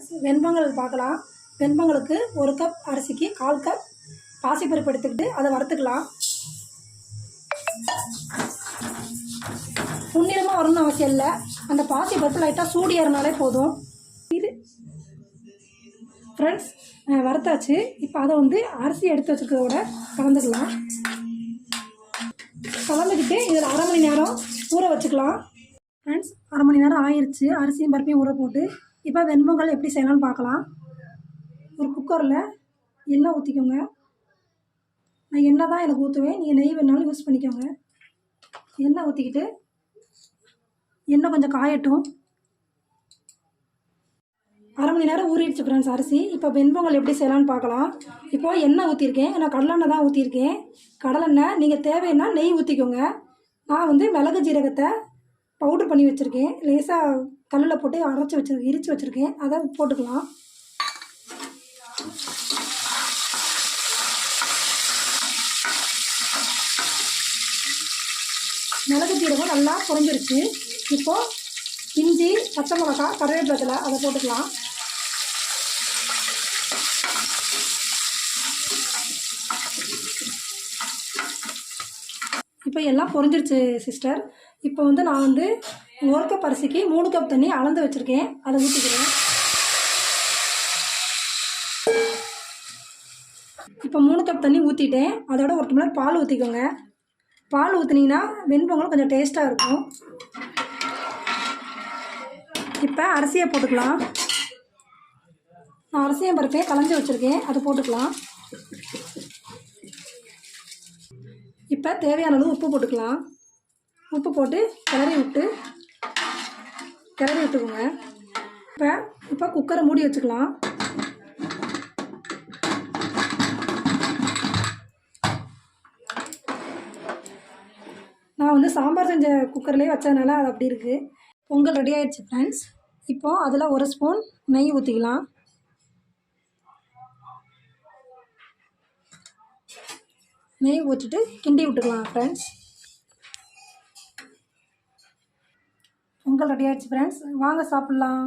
Friends, வெண்பொங்கல் பார்க்கலாம். வெண்பொங்கலுக்கு 1 cup அரிசிக்கு 1/4 cup பாசிப்பருப்பு எடுத்துக்கிட்டு அதை வறுத்துக்கலாம். முன்னிறமாக வரணும்னு அவசியம் இல்லை. அந்த பாசிப்பருப்பு லைட்டாக சூடு ஏறினாலே போதும். இது ஃப்ரெண்ட்ஸ் வறுத்தாச்சு. இப்போ அதை வந்து அரிசி எடுத்து வச்சுருக்கிறதோட கலந்துக்கலாம். கலந்துக்கிட்டு இதில் 1/2 மணி நேரம் ஊற வச்சுக்கலாம். ஃப்ரெண்ட்ஸ் 1/2 மணி நேரம் ஆயிடுச்சு அரிசியும் பருப்பையும் ஊற போட்டு. இப்போ வெண்பொங்கல் எப்படி செய்யலாம்னு பார்க்கலாம். ஒரு குக்கரில் எண்ணெய் ஊற்றிக்கோங்க. நான் எண்ணெய் தான் எனக்கு ஊற்றுவேன், நீங்கள் நெய் வேணாலும் யூஸ் பண்ணிக்கோங்க. எண்ணெய் ஊற்றிக்கிட்டு எண்ணெய் கொஞ்சம் காயட்டும். 1/2 மணி நேரம் ஊறிடுச்சு ஃப்ரெண்ட்ஸ் அரிசி. இப்போ வெண்பொங்கல் எப்படி செய்யலாம்னு பார்க்கலாம். இப்போது எண்ணெய் ஊற்றிருக்கேன், நான் கடலெண்ணெய் தான் ஊற்றிருக்கேன். கடலெண்ணெய் நீங்கள் தேவைன்னா நெய் ஊற்றிக்கோங்க. நான் வந்து மிளகு ஜீரகத்தை பவுட்ரு பண்ணி வச்சுருக்கேன், லேசாக கல்லில் போட்டு இடித்து வச்சுருக்கேன், அதை போட்டுக்கலாம். மிளகு ஜீரகம் நல்லா குறைஞ்சிருச்சு. இப்போது இஞ்சி, பச்சை மிளகா, கருவேப்பிலை அதை போட்டுக்கலாம். இப்போ எல்லாம் பொரிஞ்சிருச்சு சிஸ்டர். இப்போ வந்து நான் வந்து 1 கப் அரிசிக்கு 3 கப் தண்ணி அளந்து வச்சுருக்கேன், அதை ஊற்றிக்கிறேன். இப்போ 3 கப் தண்ணி ஊற்றிட்டேன். அதோட 1 டம்ளர் பால் ஊற்றிக்கோங்க. பால் ஊற்றினீங்கன்னா வெண்பொங்கல் கொஞ்சம் டேஸ்ட்டாக இருக்கும். இப்போ அரிசியை போட்டுக்கலாம். நான் அரிசியும் பருப்பையும் கலந்து வச்சுருக்கேன், அதை போட்டுக்கலாம். இப்போ தேவையான அளவு உப்பு போட்டுக்கலாம். உப்பு போட்டு கிளறி விட்டுக்கோங்க. இப்போ குக்கரை மூடி வச்சுக்கலாம். நான் வந்து சாம்பார் செஞ்ச குக்கர்லேயே வச்சதுனால அது அப்படி இருக்குது. பொங்கல் ரெடி ஆகிடுச்சு ஃப்ரெண்ட்ஸ். இப்போது அதில் 1 ஸ்பூன் நெய் ஊற்றிக்கலாம். நெய் ஊற்றிட்டு கிண்டி விட்டுக்கலாம் ஃப்ரெண்ட்ஸ். பொங்கல் ரெடி ஆகிடுச்சு ஃப்ரெண்ட்ஸ், வாங்க சாப்பிட்லாம்.